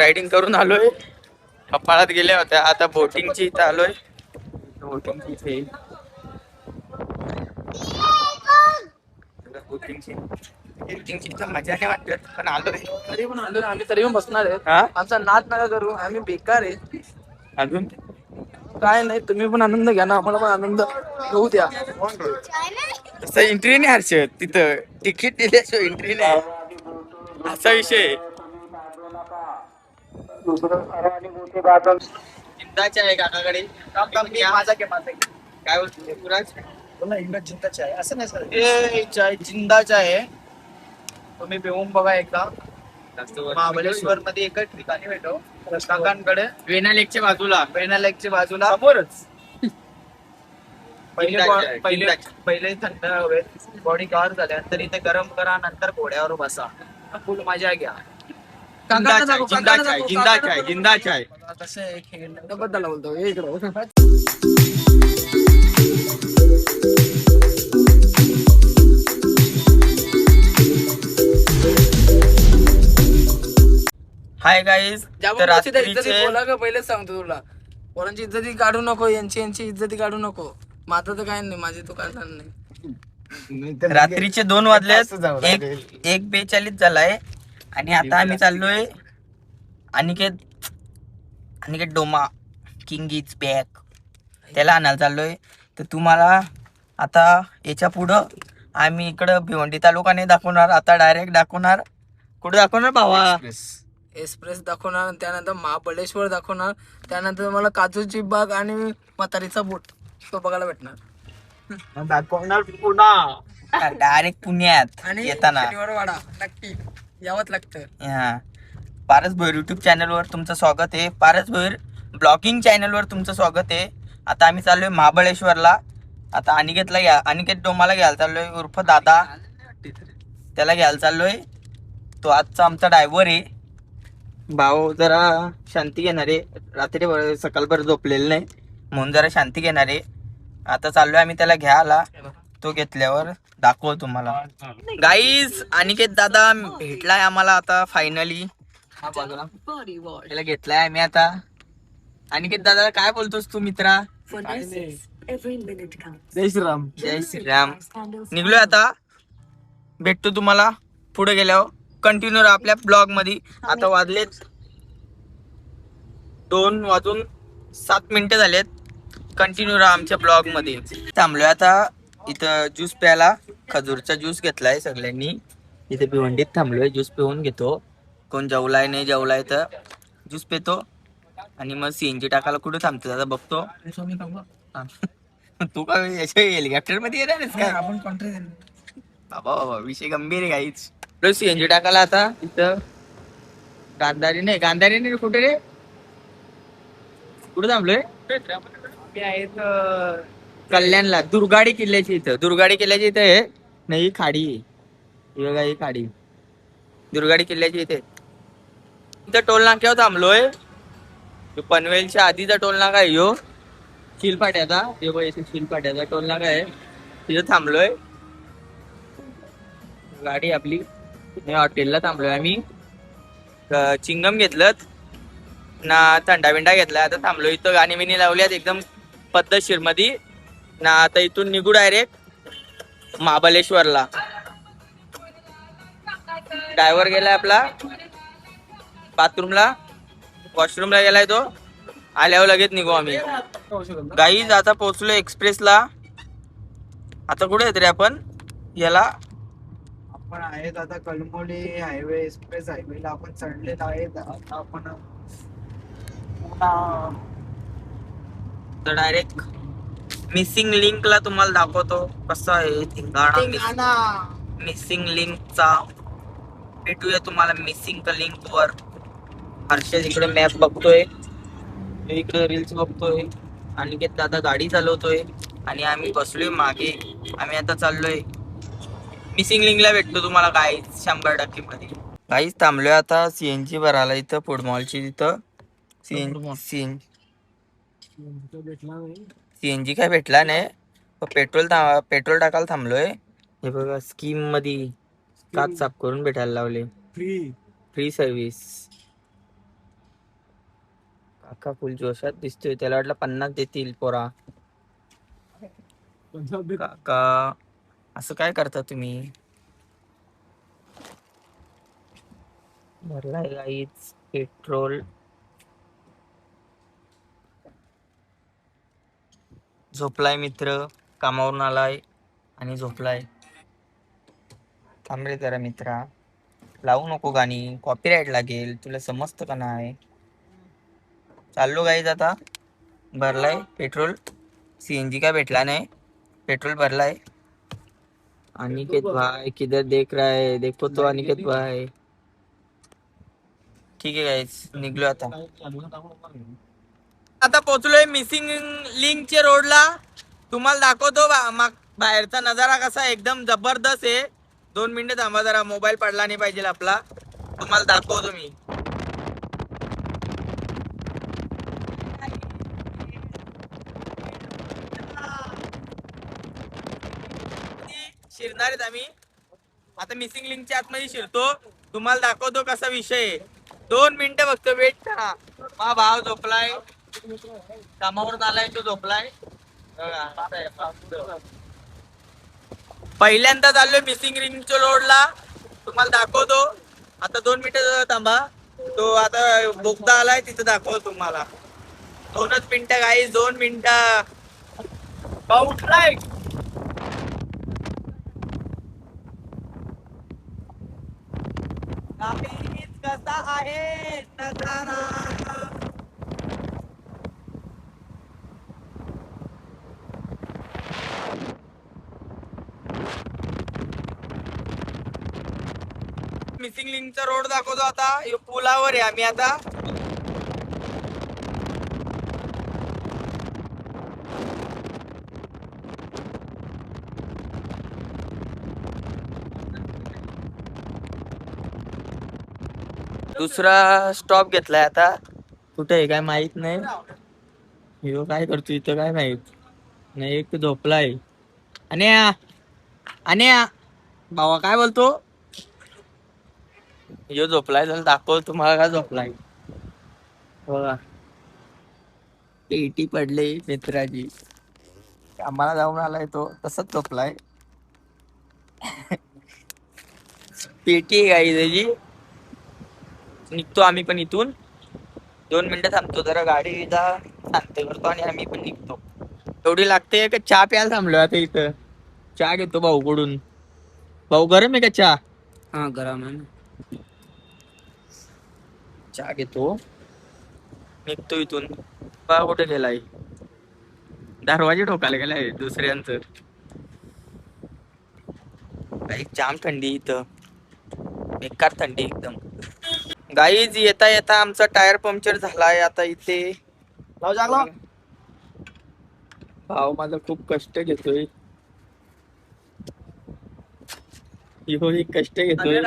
Riding करून आलोय. कपाळात गेल्या होत्या, आता बोटिंगची इथं आलोय. बोटिंगची मजा नाही वाटत, पण आलोय. तरी पण आलो आम्ही, तरी पण बसणार आहे. आमचा नाद नका करू, आम्ही बेकार आहे. अजून काय नाही, तुम्ही पण आनंद घ्या ना, आम्हाला पण आनंद घेऊ द्या. तसं एंट्री नाही हर्षद, तिथं तिकीट दिल्याशिवाय एंट्री नाही, असा विषय. चिंताच्या आहे काकाकडे. काय बोलतो युवराज? चिंताची आहे असं नाही सर, हे चाय चिंताची आहे. तुम्ही पिऊन बघा एकदा. महाबळेश्वर मध्ये एकच ठिकाणी भेटो, काकांकडे वेना लेकच्या बाजूला, वेना लेकच्या बाजूला समोरच. पहिले थंड हवेत बॉडी कव्हर झाल्यानंतर इथे गरम करा, नंतर घोड्यावर बसा, फुल मजा घ्या. जिंदा चाय. कसं आहे खेळण्याबद्दल बोलतो इकडं. हाय गाईज, तर बोला का पहिलेच सांगतो तुला, पोरांची इज्जती काढू नको, यांची इज्जती काढू नको. माझं तर काय नाही, माझी तू काय नाही. रात्रीचे 2 वाजलेत, 1:42 झालाय. आणि आता आम्ही चाललोय अनिकेत डोमा, किंग इज बॅक, त्याला आणायला चाललोय. तर तुम्हाला आता याच्या पुढं आम्ही इकडं भिवंडी तालुका नाही दाखवणार, आता डायरेक्ट दाखवणार. कुठं दाखवणार भावा? एक्सप्रेस दाखवणार, त्यानंतर महाबळेश्वर दाखवणार, त्यानंतर तुम्हाला काजूची बाग आणि म्हातारीचा बोट तो बघायला भेटणार. दाखवणार पुन्हा डायरेक्ट पुण्यात आणि येताना वाडा नक्की यावंच लागतं. हा, पारस भोईर युट्यूब चॅनलवर तुमचं स्वागत आहे. पारस भोईर ब्लॉगिंग चॅनलवर तुमचं स्वागत आहे. आता आम्ही चाललोय महाबळेश्वरला. आता अनिकेत डोमाला घ्यायला चाललोय, उर्फ दादा, त्याला घ्यायला चाललोय. तो आजचा आमचा ड्रायव्हर आहे. भाऊ जरा शांती घेणार आहे, रात्री सकाळभर झोपलेलं नाही म्हणून जरा शांती घेणार आहे. आता चाललोय आम्ही त्याला घ्यायला. तो घेतल्यावर दाखव तुम्हाला. गाईज, अनिकेत दादा भेटलाय आम्हाला आता फायनली. त्याला घेतलाय आम्ही आता. अनिकेत दादा काय बोलतोस तू मित्रा? जय श्रीराम. जय श्रीराम. निघलोय आता, भेटतो तुम्हाला पुढे गेल्यावर. कंटिन्यू राहा आपल्या ब्लॉग मध्ये. आता वाजलेत 2:07 झालेत. कंटिन्यू राहा आमच्या ब्लॉग मध्ये. थांबलोय आता इथं ज्यूस प्यायला. खजूरचा ज्यूस घेतलाय सगळ्यांनी. इथे भिवंडीत थांबलोय, ज्यूस पिऊन घेतो. कोण जेवलाय नाही जेवलाय तर ज्यूस पितो आणि मग सीएनजी टाकायला कुठे थांबतो आता बघतो. तू का हेलिकॉप्टर मध्ये येणार आहेस का? आपण कॉन्ट्री बाबा विषय गंभीर आहे काहीच. सीएनजी टाकायला आता इथं गांधारी नाही कुठे रे, कुठे थांबलोय? कल्याणला, दुर्गाडी किल्ल्याची इथं आहे. नाही ही खाडी आहे, ही बघा ही खाडी दुर्गाडी किल्ल्याची इथे. इथं टोल नाक्यावर थांबलोय. पनवेलच्या आधीचा टोल नाका आहे ह्यो, शिलपाट्याचा. शिलपाट्याचा टोल नाका आहे, तिथं थांबलोय. गाडी आपली हॉटेलला थांबलोय आम्ही. चिंगम घेतलं ना, थंडा बिंडा घेतला. आता थांबलो इथं, गाणी बिणी लावल्यात एकदम पद्धतशीर मध्ये ना. आता इथून निघू डायरेक्ट महाबळेश्वरला. ड्रायव्हर गेलाय आपला बाथरूमला, वॉशरूमला गेलाय तो. आल्यावर लगेच निघू आम्ही. गाईज आता पोहोचलो एक्सप्रेसला. आता कुठे येत रे आपण? याला आपण आहेत आता कळमोली हायवे, एक्सप्रेस हायवेला आपण चढलेलो आहेत. आता आपण तर डायरेक्ट मिसिंग लिंकला तुम्हाला दाखवतो कसं आहे धिंगाणा. मिसिंग लिंकचा भेटूया तुम्हाला मिसिंग लिंक वर. हर्षद इकडे मॅप बघतोय, इकडे रील्स बघतोय. अनिकेत दादा गाडी चालवतोय आणि आम्ही बसलोय मागे. आम्ही आता चाललोय मिसिंग लिंकला. भेटतो तुम्हाला काय 100% मध्ये. काहीच थांबलोय आता सीएनजी भरायला इथं फूडमॉलची. तिथं सीएनजी काय भेटला नाही, पेट्रोल टाकायला थांबलोय. हे बघा स्कीम मध्ये काच साफ करून भेटायला लावले. Free service. काका फुल जोशात दिसतोय, त्याला वाटलं 50 देतील पोरा. काका असं काय करता तुम्ही? भरलाय गाईच पेट्रोल. झोपलाय मित्र, कामावरून आलाय आणि झोपलाय. थांब रे जरा मित्रा, लावू नको गाणी, कॉपीराईट लागेल, तुला समजतं का नाही? चाललो गाईज आता. भरलाय पेट्रोल, सीएनजी का भेटला नाही, पेट्रोल भरलाय. अनिकेत भाई किधर देख रहा है, देखो तो अनिकेत भाई. ठीक आहे गाईज, निघलो आता. आता पोहोचलोय मिसिंग लिंकच्या रोडला. तुम्हाला दाखवतो बाहेरचा नजारा कसा एकदम जबरदस्त आहे. 2 मिनिटं थांबा जरा, मोबाईल पडला नाही पाहिजे आपला. तुम्हाला दाखवतो मी. शिरणार आहेत आम्ही आता, मिसिंग लिंकच्या आतमध्ये शिरतो. तुम्हाला दाखवतो कसा विषय आहे. 2 मिनिटं फक्त वेट करा. हा भाव झोपलाय, कामावरून आलाय तो झोपलाय. पहिल्यांदा चाललोय मिसिंग लिंकच्या रोडला, तुम्हाला दाखवतो. आता 2 मिनिटं थांबा, तो आता बोगदा आलाय तिथं दाखवतो तुम्हाला. 2च मिनिटं गाई, 2 मिनिटं. उठलाय कसा आहे नजारा. मिसिंग लिंकचा रोड दाखवतो आता. पुलावर आहे आम्ही आता. दुसरा स्टॉप घेतलाय आता. कुठे आहे काय माहित नाही. ह्यो काय करतो इथं काय माहित नाही. एक झोपलाय. आणि भावा काय बोलतो. ह्यो झोपलाय, त्याला दाखव तुम्हाला काय झोपलाय बघा. पेटी पडले मित्राची, कामाला जाऊन आलाय तो, तसच झोपलाय. पेटी आहे गाई त्याची. निघतो आम्ही पण इथून. 2 मिनिटं थांबतो जरा, गाडी शांत करतो आणि आम्ही पण निघतो. एवढी लागते का चहा प्यायला थांबलो आता इथं. चहा घेतो भाऊ कडून. भाऊ गरम आहे का चहा? हा गरम आहे. चहा घेतो, निघतो इथून. बा कुठे गेलाय, दरवाजे ठोकायला गेलाय दुसऱ्यांचं. काही जाम थंडी इथं, बेकार थंडी एकदम. गाईज येता येता आमचा टायर पंक्चर झालाय आता इथे. भाव माझा खूप कष्ट घेतोय. कष्ट घेतोय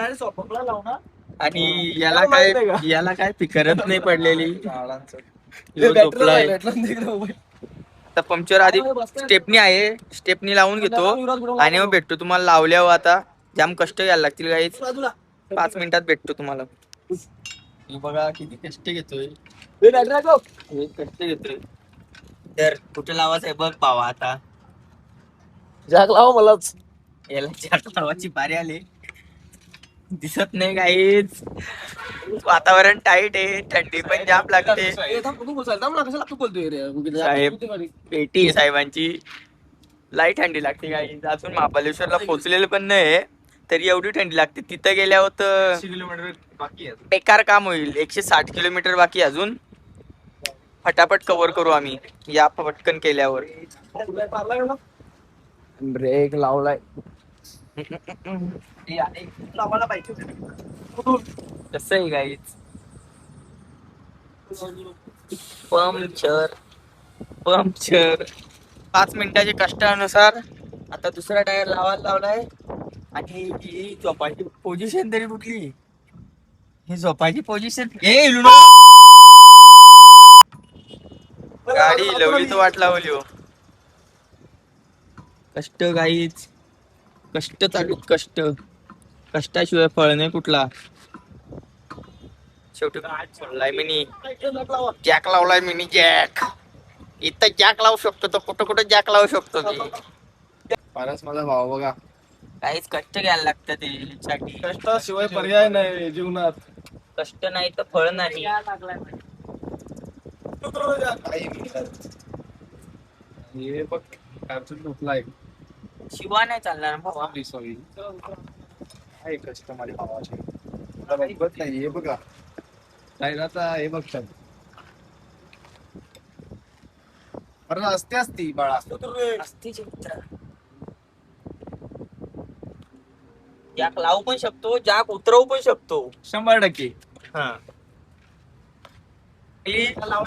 आणि याला काय फिकरच नाही पडलेली. आता पंक्चर आधी स्टेपनी आहे, स्टेपनी लावून घेतो आणि मग भेटतो तुम्हाला लावल्यावर. आता जाम कष्ट घ्यायला लागतील गाईज. 5 मिनिटात भेटतो तुम्हाला. बघा किती कष्ट घेतोय, कष्ट घेतोय. तर कुठे लावायचं आहे बघ भावा आता. जॅक लाव मलाच. याला जॅक लावायची बारी आली. दिसत नाही काहीच, वातावरण टाईट आहे, थंडी पण जाम लागते. साहेब पेटी साहेबांची लाईट थंडी लागते काही. अजून महाबळेश्वरला पोहोचलेलं पण नाही तरी एवढी थंडी लागते. तिथं गेल्यावर तर 100 किलोमीटर बाकी आहे. बेकार काम होईल. 160 किलोमीटर बाकी अजून. फटाफट कव्हर करू आम्ही या पटकन केल्यावर. ब्रेक लावलाय. कसं आहे गाईच. पंक्चर 5 मिनिटाच्या कष्टानुसार आता दुसरा टायर लावायला लावलाय. आणि ही झोपायची पोझिशन तरी कुठली, ही झोपायची पोझिशन. गाडी लवली तर वाट लावली हो. कष्ट गाईच, कष्ट चालू, कष्टाशिवाय फळ नाही कुठला. शेवटी सोडलाय मिनी जॅक लावलाय मिनी जॅक. इथं जॅक लावू शकतो तर कुठं कुठं जॅक लावू शकतो मी. फारच माझा भाव बघा. काहीच कष्ट घ्यायला लागतं त्यासाठी. कष्टाशिवाय पर्याय नाही जीवनात. कष्ट नाही तर फळ नाही. हे बघ कॅप्सूल झोपलाय. शिवा नाही चालणार भावा. सॉरी आहे कष्ट माझ्या भावाचे. मला बघत नाही हे बघा जाहिराता हे बघतात. अरे असते बाळा. असते चित्र. जॅक लावू पण शकतो, जॅक उतरवू पण शकतो. 100%. हा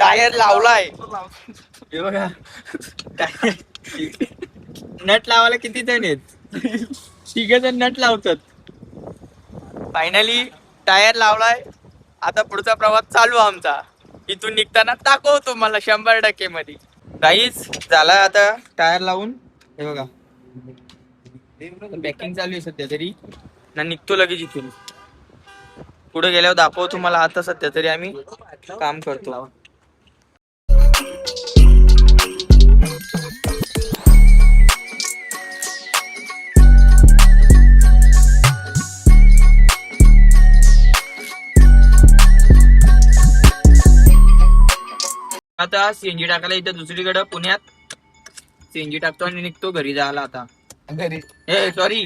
टायर लावलाय. हे बघा नट लावायला किती जण आहेत? 3 जण नट लावतात. फायनली टायर लावलाय. आता पुढचा प्रवास चालू आमचा. इथून निघताना दाखवतो मला 100% मध्ये. काहीच झाला आता टायर लावून. हे बघा पॅकिंग चालू आहे सध्या तरी ना. निघतो लगेच इथून. पुढे गेल्यावर दाखवतो तुम्हाला. आता सध्या तरी आम्ही काम करतो. आता सीएनजी टाकायला इथं दुसरीकडे पुण्यात सीएनजी टाकतो आणि निघतो घरी जायला. आता घरी ए सॉरी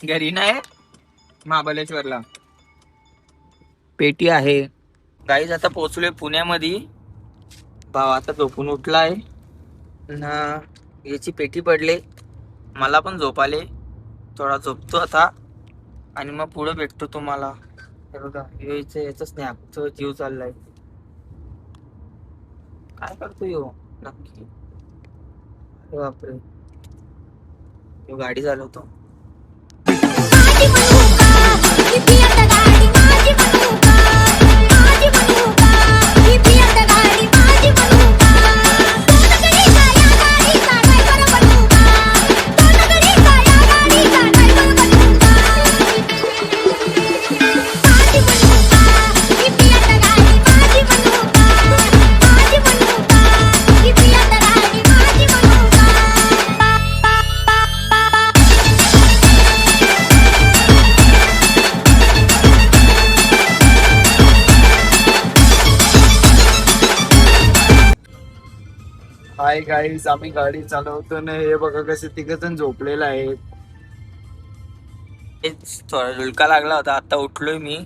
घरी नाही, महाबळेश्वरला. पेटी आहे गाईज. आता पोहोचलोय पुण्यामध्ये. भाव आता झोपून उठलाय ना. याची पेटी पडले. मला पण झोप आले. थोडा झोपतो आता आणि मग पुढे भेटतो तुम्हाला. हे बघा याचं स्नॅपचं जीव चाललाय. काय करतो यो नक्की? अरे बापरे, यो गाडी चालवतो. हाय गाईस, आम्ही गाडी चालवतो ना. हे बघा कसे 3 जण झोपलेले आहेत. थोडा डुलका लागला होता. आता उठलोय मी.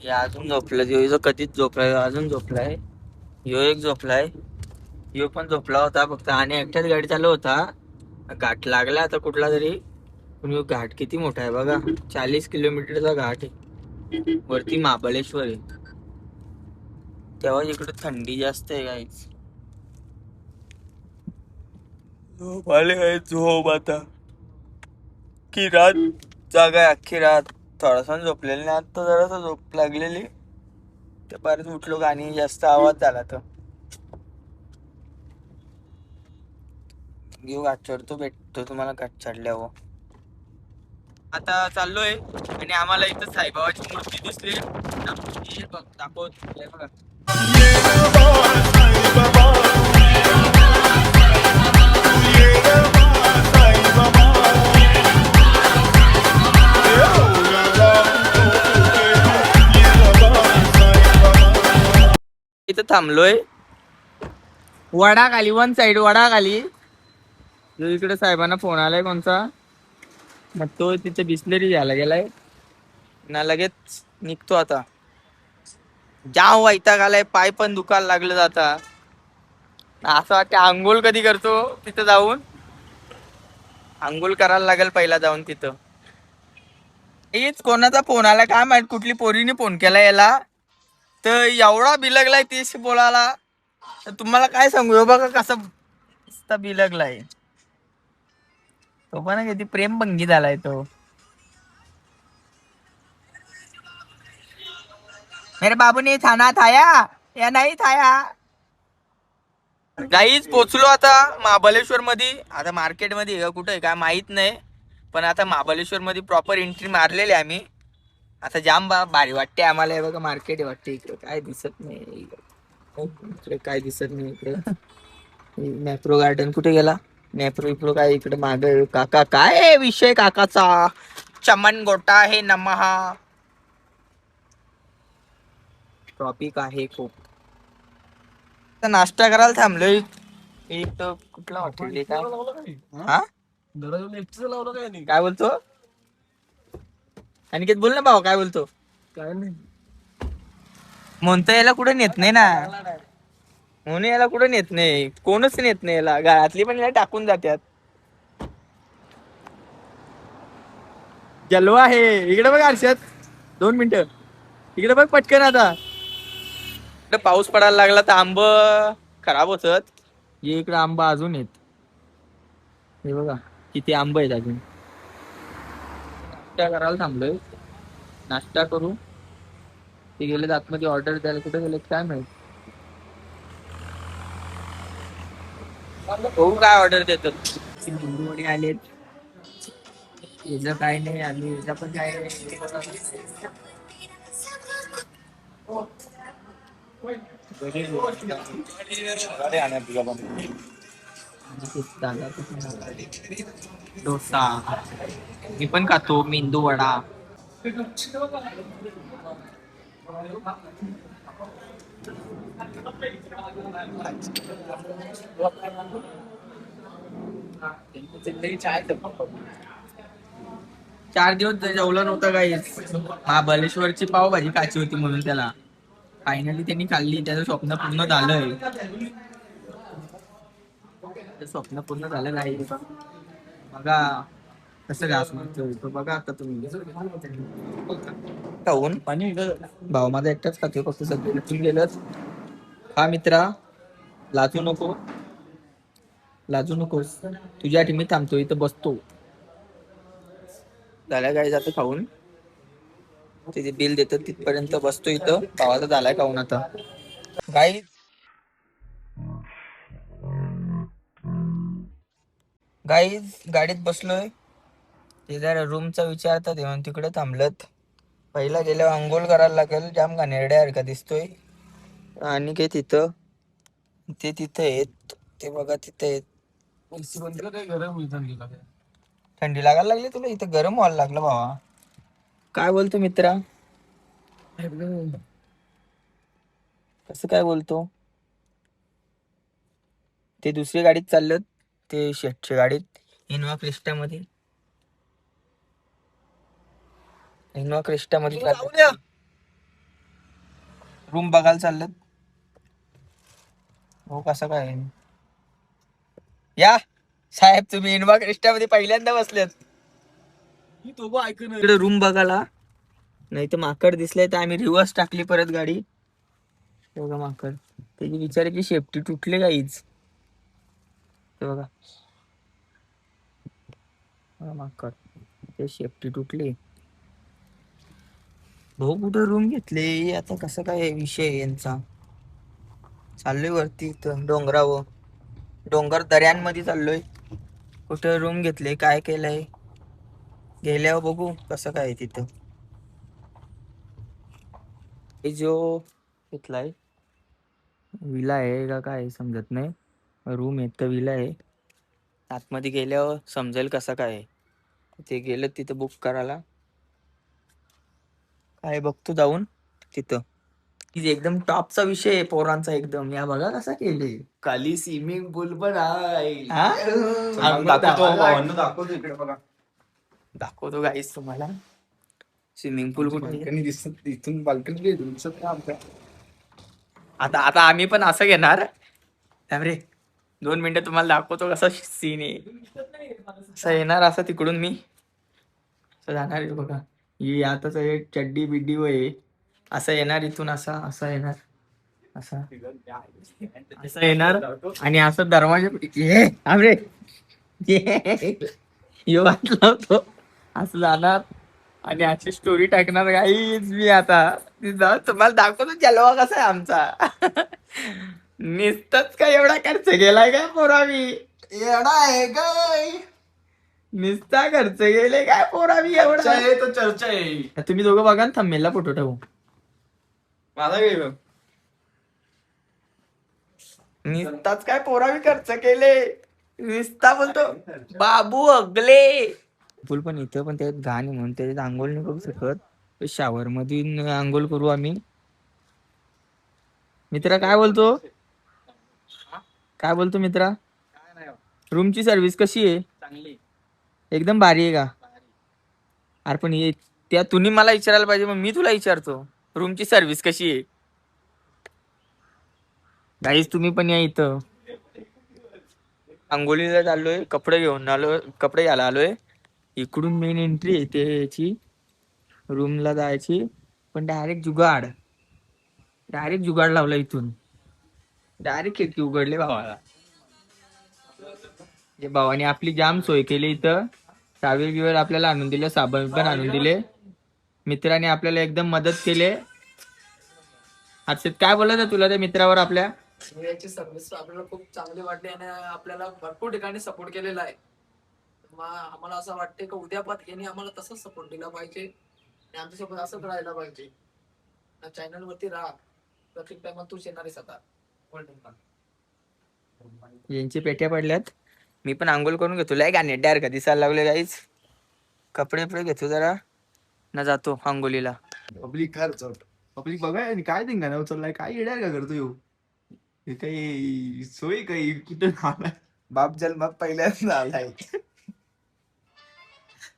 हे अजून झोपलं. यो कधीच झोपलाय. अजून झोपलाय. यो एक झोपलाय. यो पण झोपला होता फक्त. आणि एकट्याच गाडी चालू होता. घाट लागला आता कुठला तरी. पण यो घाट किती मोठा आहे बघा. 40 किलोमीटरचा घाट आहे. वरती महाबळेश्वर आहे. तेव्हा इकडे थंडी जास्त आहे गाईच. झोप आले काय झोप आता. की रात जागा आहे अख्खी रात. थोडासा झोपलेला नाही. आता जरासा झोप लागलेली. ते परत उठलो आणि जास्त आवाज झाला तर घेऊ घाट चढतो. भेटतो तुम्हाला घाट चढल्यावर. आता चाललोय आणि आम्हाला इथं साईबाबाची मूर्ती दिसली. दाखवत बघा. इथं थांबलोय वडाखाली. 1 साइड वडाखाली. इकडे साहेबांना फोन आलाय कोणचा. मग तो तिथे बिस्लरी घ्यायला गेलाय ना. लगेच निघतो आता. जाम वैताग आलाय. पाय पण दुखायला लागलं जाता. असं वाटतं आंघोळ कधी करतो तिथं जाऊन. आंघोळ करायला लागेल पहिला जाऊन तिथं. हेच कोणाचा फोन आला काय माहित. कुठली पोरीने फोन केला याला. तर एवढा बिलगलाय तीशी बोलायला. तर तुम्हाला काय सांगू बघा कसा बिलगलाय. तो पण किती प्रेम भंगी झालाय तो. मेरे बाबू ने थाना थाया या नाही थाया. गाईच पोचलो आता महाबळेश्वर मध्ये. आता मार्केट मध्ये कुठं आहे काय माहित नाही. पण आता महाबळेश्वर मध्ये प्रॉपर एंट्री मारलेली आम्ही. आता जाम भारी वाटते आम्हाला. हे बघा मार्केट वाटते इकडे, काय दिसत नाही इकडे, काय दिसत नाही इकडे. मॅप्रो गार्डन कुठे गेला? मॅप्रो इप्रो काय इकडे मागे. काका काय आहे विषय काकाचा? चमन गोटा आहे नमहा. ट्रॉपिक आहे खूप. तर नाश्ता करायला थांबलोय. एक कुठला हॉटेल काय? हा काय बोलतो? अनिकेत बोल ना भाऊ, काय बोलतो? काय नाही म्हणतो याला कुठे नेत नाही ना, म्हणून याला कुठे नेत नाही, कोणच नेत नाही याला. घरातली पण याला टाकून जातात. जलवा आहे इकडे बघ आरशात. 2 मिनिटं इकडे बघ पटकन. आता इकडे पाऊस पडायला लागला तर आंब खराब होतात. हे इकडे आंबा अजून आहेत. हे बघा किती आंब आहेत अजून. नाश्ता करायला थांबलोय, नाश्ता करू. ते गेले आतमध्ये ऑर्डर द्यायला, कुठे गेले काय माहित. हो काय ऑर्डर देतात. मेंदूवडे आलेत. याचं काय नाही आणि याचा पण काय नाही. डोसा मी पण खातो, मेंदू वडा. चार दिवस जेवलं नव्हतं काही. महाबळेश्वरची पावभाजी खायची होती म्हणून त्याला फायनली त्यांनी खाल्ली. त्याचं स्वप्न पूर्ण झालंय. स्वप्न पूर्ण झालं नाही. बघा कसं घास मारतोय तो, बघा आता तुम्ही. खाऊन पाणी भाऊ माझा एकटाच खातोय फक्त. सगळे लपून गेलंच. हा मित्रा, लाजू नको, लाजू नकोस. तुझ्यासाठी मी थांबतो इथं बसतो. झाल्या काय जातं खाऊन. तिथे बिल देतात तिथपर्यंत बसतो इथं. भावाचा झालाय खाऊन आता. गाई गाडीत बसलोय. ते जरा रूमचा विचारतात म्हणून तिकडे थांबलत. पहिला गेल्यावर अंघोळ करायला लागेल. जाम घाणेरड्यासारखा दिसतोय. आणि काय तिथं ते तिथं आहेत, ते बघा तिथं आहेत. थंडी लागायला लागली तुला? इथं गरम व्हायला लागलं भावा. काय बोलतो मित्रा? कसं काय बोलतो? ते दुसरी गाडीत चाललं, ते शेटच्या गाडीत, इनोवा क्रिस्टा मध्ये. इनोवा क्रिस्टा मध्ये रूम बघायला चाललं. हो कसं काय या साहेब, तुम्ही इनोवा क्रिस्टा मध्ये पहिल्यांदा बसलेत इकडे रूम बघायला. नाही तर माकड दिसलंय तर आम्ही रिव्हर्स टाकली परत गाडी. बघा माकड, त्याची विचारायची शेफ्टी तुटले काहीच. बघा माकड, ते शेफ्टी तुटली. भाऊ कुठे रूम घेतले आता? कसं काय विषय यांचा? चाललोय वरती इथं डोंगरावर, डोंगर दऱ्यांमध्ये चाललोय. कुठे रूम घेतले, काय केलंय, गेल्यावर बघू कसं काय तिथं. जो घेतलाय विला आहे का काय समजत नाही. रूम आहे तर विला आहे. आतमध्ये गेल्यावर समजेल कसं काय आहे. ते गेलं तिथं बुक करायला. काय बघतो जाऊन तिथं. एकदम टॉपचा विषय आहे पोरांचा एकदम. या बघा कसा केले. खाली स्विमिंग पूल पण आहे. दाखवतो इकडे बघा, दाखवतो गाईस तुम्हाला. स्विमिंग पूल कुठे दिसत, इथून बाल्कनी दिसत आमच्या. आता आता आम्ही पण असं घेणार. रे 2 मिनिटं तुम्हाला दाखवतो कसा सीन आहे. असं येणार, असं तिकडून मी असं जाणार आहे बघा. ही आताच चड्डी बिड्डी वय असं येणार इथून. असा असं येणार, असं असं येणार आणि असं दरवाजा रे यो लावतो असं जाणार आणि अशी स्टोरी टाकणार. काहीच मी आता तुम्हाला दाखवतो जलवा कसा आहे आमचा. नुसतंच काय एवढा खर्च गेलाय काय पोरा मी? एवढा आहे काय? निस्ता खर्च गेले काय पोरावी एवढा चर्चा आहे तो चर्चा आहे. तुम्ही दोघं बघा ना थंबनेलला फोटो ठेवू माझा काय निस्ताच काय पोरावी खर्च केले निस्ता बोलतो बाबू अगले पूल पण इथं पण त्यात घाण आहे म्हणून त्याच्यात आंघोळ नाही करू शकत शावर मध्ये आंघोळ करू आम्ही मित्रा काय बोलतो काय बोलतो मित्रा काय नाही रूमची सर्व्हिस कशी आहे चांगली एकदम भारी आहे का अरे पण हे त्या तुम्ही मला विचारायला पाहिजे मग मी तुला विचारतो रूमची सर्व्हिस कशी आहे गाईज तुम्ही पण या इथं आंघोळीला चाललोय कपडे घेऊन आलोय कपडे घ्यायला आलोय इकडून मेन एंट्री आहे त्याची रूमला जायची पण डायरेक्ट जुगाड लावला इथून डायरेक्ट खिडकी उघडले भावाला जे भावाने आपली जाम सोय केली इथं टावेल बिवेल आपल्याला आणून दिले साबण पण आणून दिले मित्राने आपल्याला एकदम मदत केली हर्षित काय बोलत तुला त्या मित्रावर आपल्या याची सर्व्हिस आपल्याला खूप चांगली वाटली आणि आपल्याला भरपूर ठिकाणी सपोर्ट केलेला आहे मग आम्हाला असं वाटते की उद्या पण यांनी आम्हाला तसंच सपोर्ट दिला पाहिजे आणि आमच्यासोबत असंच राहायला पाहिजे चॅनल वरती राहा प्रत्येक टाइम तूच येणार आहेस आता यांची पेट्या पडल्यात मी पण आंघोळ करून घेतो लय गाणे डायर का दिसायला लागले गाईच कपडे बिपडे घेतो जरा न जातो आंघोलीला पब्लिक खर्च पब्लिक बघाय आणि काय धिंगाणा उचललाय काय येणार का करतो येऊ हे काही सोय काही कुठं आलाय बाप जन्म पहिल्यांदा आलाय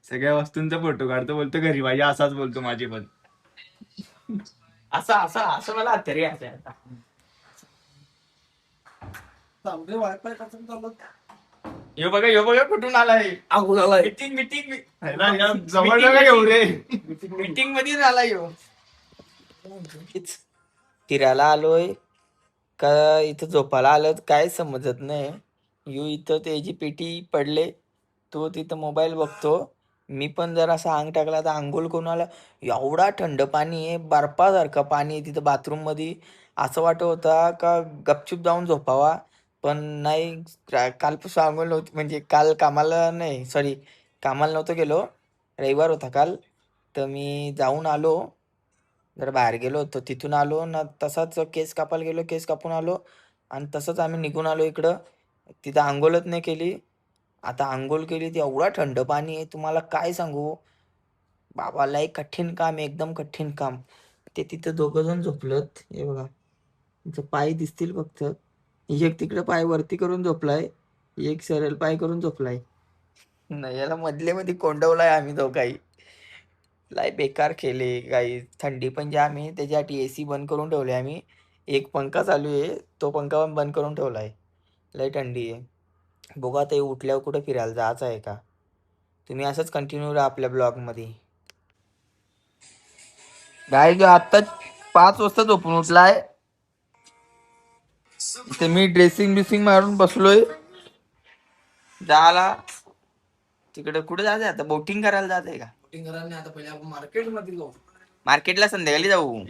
सगळ्या वस्तूंचा फोटो काढतो बोलतो घरी माझ्या असाच बोलतो माझे पण असं असं असं मला तरी आता वायफाय कसं चालत यो बघा कुठून आलाय आलाय मीटिंग जवळ नका घेऊ रे मीटिंग मध्ये आलाय यो फिरायला आलोय का इथं झोपायला आलं काय समजत नाही यू इथं त्याची पेटी पडले तो तिथं मोबाईल बघतो मी पण जर असं अंग टाकला तर आंघोळ करून आला एवढा थंड पाणी आहे बर्फासारखं पाणी आहे तिथं बाथरूम मध्ये असं वाटत होता का गपचूप जाऊन झोपावा पण नाही कालपासून आंघोळ नव्हती म्हणजे काल कामाला नाही सॉरी कामाला नव्हतं गेलो रविवार होता काल तर मी जाऊन आलो जरा बाहेर गेलो होतो तिथून आलो ना तसाच केस कापायला गेलो केस कापून आलो आणि तसंच आम्ही निघून आलो इकडं तिथं आंघोळच नाही केली आता आंघोळ केली ती एवढा थंड पाणी आहे तुम्हाला काय सांगू बाबा लय कठीण काम आहे एकदम कठीण काम ते तिथं दोघं जण झोपलत हे बघा तिचं पाय दिसतील फक्त एक तिकडे पाय वरती करून झोपलाय एक सरळ पाय करून झोपलाय नाही याला मधले मध्ये कोंडवलाय आम्ही दोघाही लय बेकार केले काही थंडी पण जाम आहे त्याच्यासाठी एसी बंद करून ठेवले आम्ही एक पंखा चालू आहे तो पंखा पण बंद करून ठेवलाय लय थंडी आहे बघा ते उठल्यावर कुठं फिरायला जायचं आहे का तुम्ही असंच कंटिन्यू राहा आपल्या ब्लॉगमध्ये गाय जो आत्ता 5 वाजता झोपून उठलाय इथे मी ड्रेसिंग बिसिंग मारून बसलोय जायला तिकडे कुठे जायचंय आता बोटिंग करायला जायचंय का शूटिंग करायला नाही आता पहिले आपण मार्केट मध्ये जाऊ मार्केटला संध्याकाळी जाऊ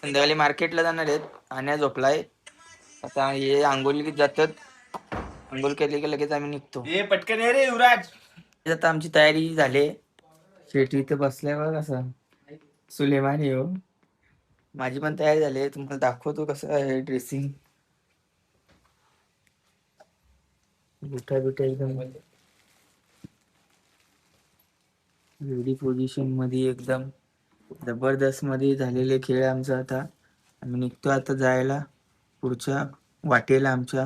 संध्याकाळी मार्केटला जाणार आहेत आणि झोपलाय आता हे आंघोळी जातात आंघोळ केली की लगेच आम्ही निघतो पटकन ये रे युवराज आता आमची तयारी झाली शेटी इथं बसलाय बघ कसं सुलेमानी हो माझी पण तयारी झाली आहे तुम्हाला दाखवतो कसं आहे ड्रेसिंग बुटा बिटा एकदम रेडी पोझिशन मध्ये एकदम जबरदस्त मध्ये झालेले खेळ आमचा आता आम्ही निघतो आता जायला पुढच्या वाटेला आमच्या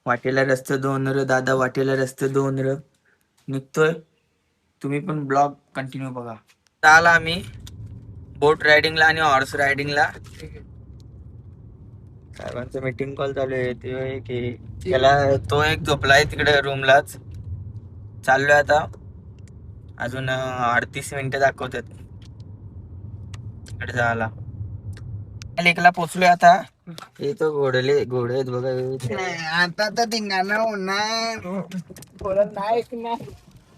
वाटेला रस्ते 2 र दादा वाटेला रस्ते 2 र निघतोय तुम्ही पण ब्लॉग कंटिन्यू बघा आला आम्ही बोट रायडिंगला आणि हॉर्स रायडिंगला साहेबांचं मीटिंग कॉल चालू आहे ते एक त्याला तो एक झोपलाय तिकडे रूमलाच चाललोय आता अजून 38 मिनिटं दाखवतात तिकडे जायला लेकला पोचलोय आता हे तो घोडे आहेत बघा आता तर धिंगाणा होणार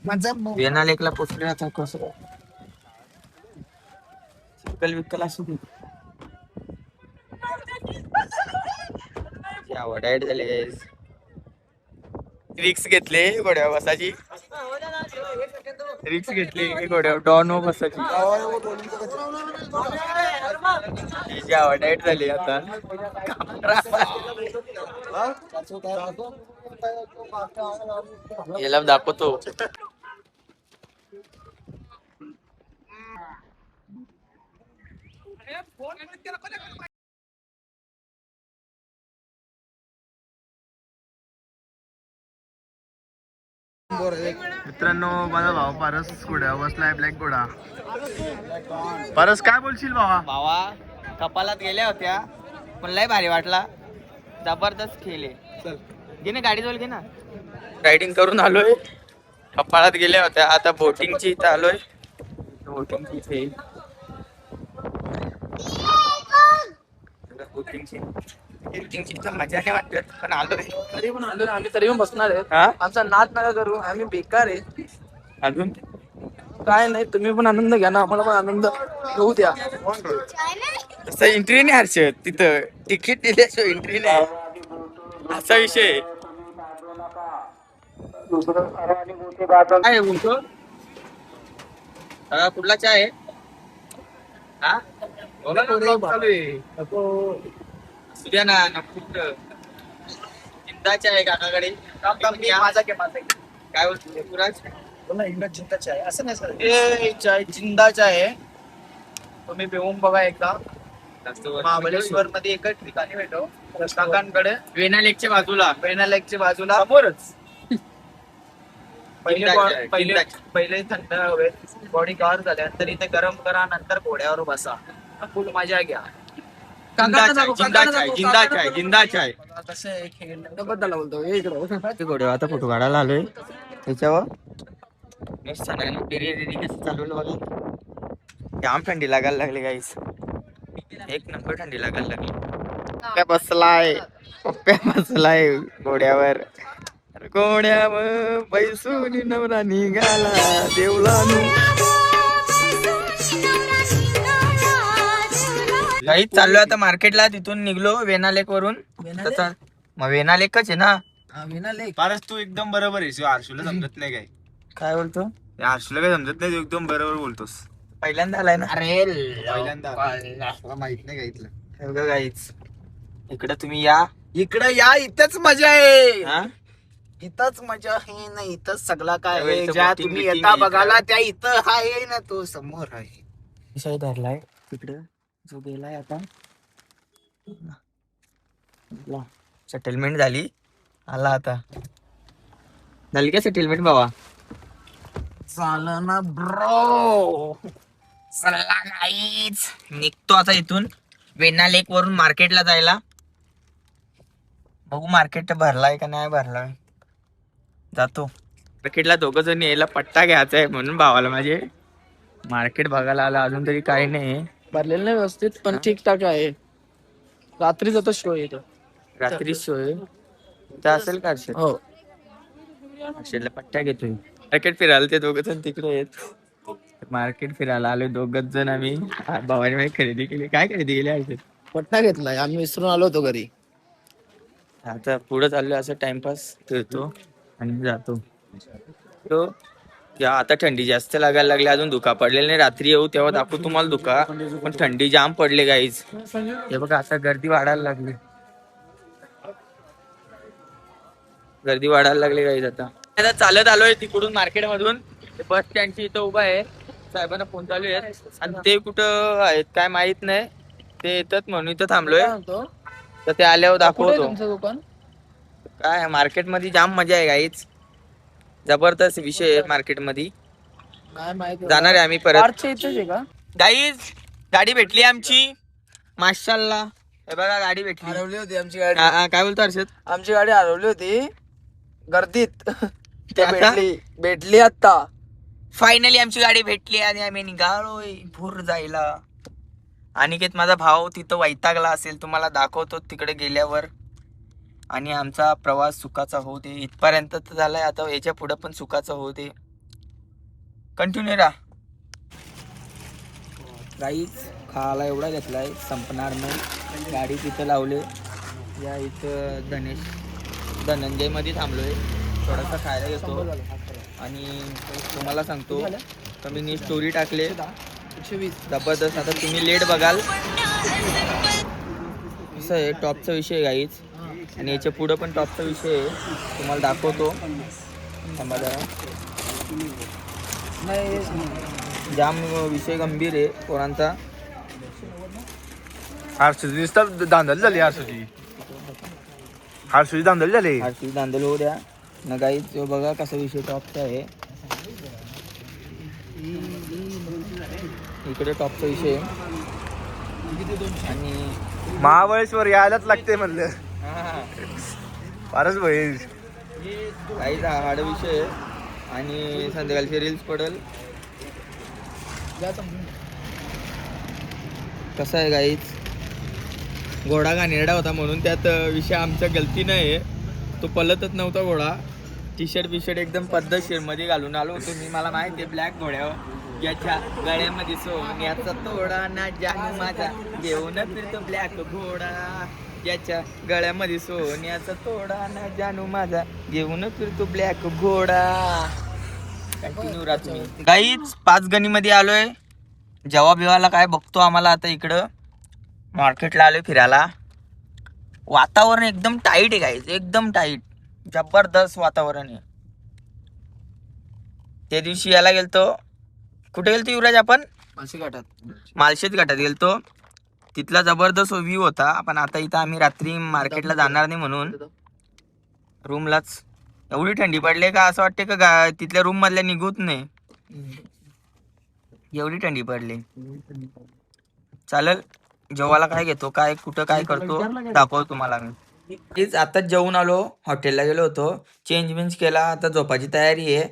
माझा वेना लेकला पोचलोय आता कसं विकल असू दे आवड झाले रिक्स घेतले घोड्यावर बसाची, रिक्स घेतली घोड्यावर डॉन बसाची. तिची आवड डाएट झाली आता. याला दाखवतो. मित्रांनो माझा भाऊ पारस घोड्या बसलाय, ब्लॅक घोडा. पारस काय बोलशील भावा? भावा कपालात गेल्या होत्या पण लय भारी वाटला, जबरदस्त खेळ आहे. घे ना गाडी जवळ घे ना. रायडिंग करून आलोय, कपाळात गेल्या होत्या, आता बोटिंगची इथं आलोय. बोटिंगची इथे बोटिंगची तर मजा नाही वाटत पण आलोय. तरी पण आलो आम्ही, तरी पण बसणार आहे. हा आमचा नाद नका करू, आम्ही बेकार आहे. अजून काय नाही, तुम्ही पण आनंद घ्या ना, आम्हाला पण आनंद घेऊ द्या. तसं एंट्री नाही हर्षद, तिथं तिकीट दिल्याशिवाय एंट्री नाही, असा विषय आहे. काय बोलतो कुठला चहा आहे? हा सूर्या ना कुठं चिंताच्या आहे काकाकडे. माझा घे, माझा घे. काय बोलतो पुराज? बोला इंग्रज जिंदा चाय असं नाही सर, हे चाय जिंदा चाय आहे. तुम्ही पिऊन बघा एकदा. महाबळेश्वर मध्ये एकच ठिकाणी भेटो, काकांकडे वेना लेकच्या बाजूला, पेना लेकच्या बाजूला. समोरच. पहिले थंड हवेत बॉडी कव्हर झाल्यानंतर इथे गरम करा, नंतर घोड्यावर बसा, फुल मजा घ्या. जिंदा चाय, जिंदा चाय, जिंदा चाय. कसं आहे खेळ बद्दल बोलतो इकडं. घोड्यावर आता फोटो काढायला आलोय त्याच्यावर. मस्त रेडी कसं चालवलं बघा. जाम थंडी लागायला लागली गाईस, एक नंबर थंडी लागायला लागली. पप्प्या बसलाय, पप्प्या बसलाय घोड्यावर. घोड्यावर बैसून नवरा निघाला देवलानू. काही चाललोय आता मार्केटला, तिथून निघलो वेना लेक वरून. तसा मग वेना लेकच आहे ना. फारच तू एकदम बरोबर आहेस. आरशूला समजत नाही काय. काय बोलतो? आरशूला काय समजत नाही, तू एकदम बरोबर बोलतोस. पहिल्यांदा आलाय ना. अरे पहिल्यांदा माहित नाही काय इथलं. गाईच इकडे तुम्ही या, इकडं या, इथंच मजा आहे. हा इथंच मजा आहे ना, इथंच सगळा काय त्यावेळी आहे. इथं ज्या boating तुम्ही बिटिंग येता आहे बघायला त्या इथं आहे ना, तो समोर आहे. विषय धरलाय तिकडं जो गेलाय आता. सेटलमेंट झाली, आला आता. झाली का सेटलमेंट बाबा? चालं ना ब्रो. चला गाईच, निघतो आता इथून वेना लेक वरून मार्केटला जायला. बघू मार्केट भरलाय का नाही भरलाय, जातो मार्केटला. दोघ जण यायला पट्टा घ्यायचा आहे म्हणून भावाला माझे मार्केट बघायला आला. अजून तरी काही नाही भरलेलं नाही व्यवस्थित, पण ठीकठाक आहे. रात्री जातो शो येतो. रात्री सोय तर असेल का असेल? हो, असेल पट्ट्या घेतोय. मार्केट फिरायला ते दोघ जण तिकडे आहेत. मार्केट फिरायला आलोय दोघच जण आम्ही. भावाने माझी खरेदी केली. काय खरेदी केली असेल? पट्टा घेतलाय, आम्ही विसरून आलो होतो घरी. आता पुढे चाललोय असं टाइमपास करतो आणि जातो. तो या आता थंडी जास्त लागायला लागली, अजून धुका पडलेला नाही. रात्री येऊ तेव्हा दाखवू तुम्हाला धुका, पण थंडी जाम पडले गाईज. हे बघा आता गर्दी वाढायला लागली, गर्दी वाढायला लागली गाईज. आता चालत आलोय तिकडून मार्केट मधून. बस स्टँडची इथं उभा आहे, साहेबांना फोन चालू आहे आणि ते कुठं आहेत काय माहित नाही. ते येतात म्हणून इथं थांबलोय, तर ते आल्यावर दाखवतो. तुमचं दुकान काय मार्केट मध्ये जाम मजा आहे गाईच, जबरदस्त विषय आहे मार्केट मध्ये. काय माहिती, जाणार आहे आम्ही परत. इथेच आहे का गाईज गाडी भेटली आमची माशाल्लाह. हे बघा गाडी भेटली. हरवली होती आमची गाडी. काय बोलतो हर्षद? आमची गाडी हरवली होती गर्दीत. आता? भेटली आता. फायनली आमची गाडी भेटली आणि आम्ही निघालोय भूर जायला. अनिकेत माझा भाऊ तिथं वैतागला असेल, तुम्हाला दाखवतो तिकडे गेल्यावर. आणि आमचा प्रवास सुखाचा होऊ दे. इथपर्यंत तर झालाय, आता याच्या पुढे पण सुखाचा होऊ दे. कंटिन्यू राहा. गाईच खायला एवढा घेतलाय संपणार नाही. गाडी तिथं लावले. या इथं धनंजय मध्ये थांबलोय. थोडासा खायला घेतो आणि तुम्हाला सांगतो तर मी स्टोरी टाकले 120 जबरदस्त. आता तुम्ही लेट बघाल. असं आहे टॉपचा विषय गाईच आणि याच्या पुढं पण टॉपचा विषय आहे, तुम्हाला दाखवतो. थांबा जरा. जाम विषय गंभीर आहे पोरांचा. आरसूची नुसतं धांदल झाली. आरसूची धांदल झाली. आरती दांदल होऊ द्या ना गाईच. बघा कसा विषय टॉपचा आहे. इकडे टॉपचा विषय आहे. आणि महाबळेश्वर यायलाच लागते म्हणलं. फारच भाई काहीच हाड विषय आहे आणि संध्याकाळची रील्स पडेल. कसं आहे गाईच, घोडा घाणेरडा होता म्हणून त्यात विषय आमचा गलती नाही आहे. तो पलतच नव्हता घोडा. टी शर्ट एकदम पद्धतशीर मध्ये घालून आलो होतो मी. मला माहिती आहे ब्लॅक घोड्यावर ज्याच्या गळ्यामध्ये सोन्याचा तोडा ना जानू माझा घेऊन फिरतो ब्लॅक घोडा. ज्याच्या गळ्यामध्ये सोन्याचा तोडा ना जानू माझा घेऊन फिरतो ब्लॅक घोडा. कंटिन्यू राहा तुम्ही. काहीच 5 गणीमध्ये आलोय. जेव्हा बिवाला काय बघतो आम्हाला. आता इकडं मार्केटला आलोय फिरायला. वातावरण एकदम टाईट आहे गाईज, एकदम टाईट. जबरदस्त वातावरण आहे. त्या दिवशी याला गेलतो. कुठे गेलतो युवराज आपण? मालशेत घाटात गेलतो. तिथला जबरदस्त व्ह्यू होता. पण आता इथं आम्ही रात्री मार्केटला जाणार नाही म्हणून रूमलाच. एवढी थंडी पडली का असं वाटते का तिथल्या रूम मधल्या निघूच नाही, एवढी थंडी पडली. चालेल, जेवायला काय घेतो, काय कुठं काय करतो दाखवतो तुम्हाला मी. प्लीज आताच जेवून आलो. हॉटेलला गेलो होतो, चेंज केला. आता झोपाची तयारी आहे.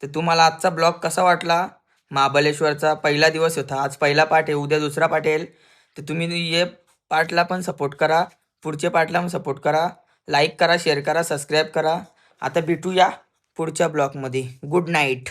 तर तुम्हाला आजचा ब्लॉग कसा वाटला? महाबळेश्वरचा पहिला दिवस होता. आज पहिला पार्ट आहे, उद्या दुसरा पार्ट येईल. तर तुम्ही ये पार्टला पण सपोर्ट करा, पुढच्या पार्टला पण सपोर्ट करा. लाईक करा, शेअर करा, सबस्क्राईब करा. आता भेटूया पुढच्या ब्लॉगमध्ये. Good night.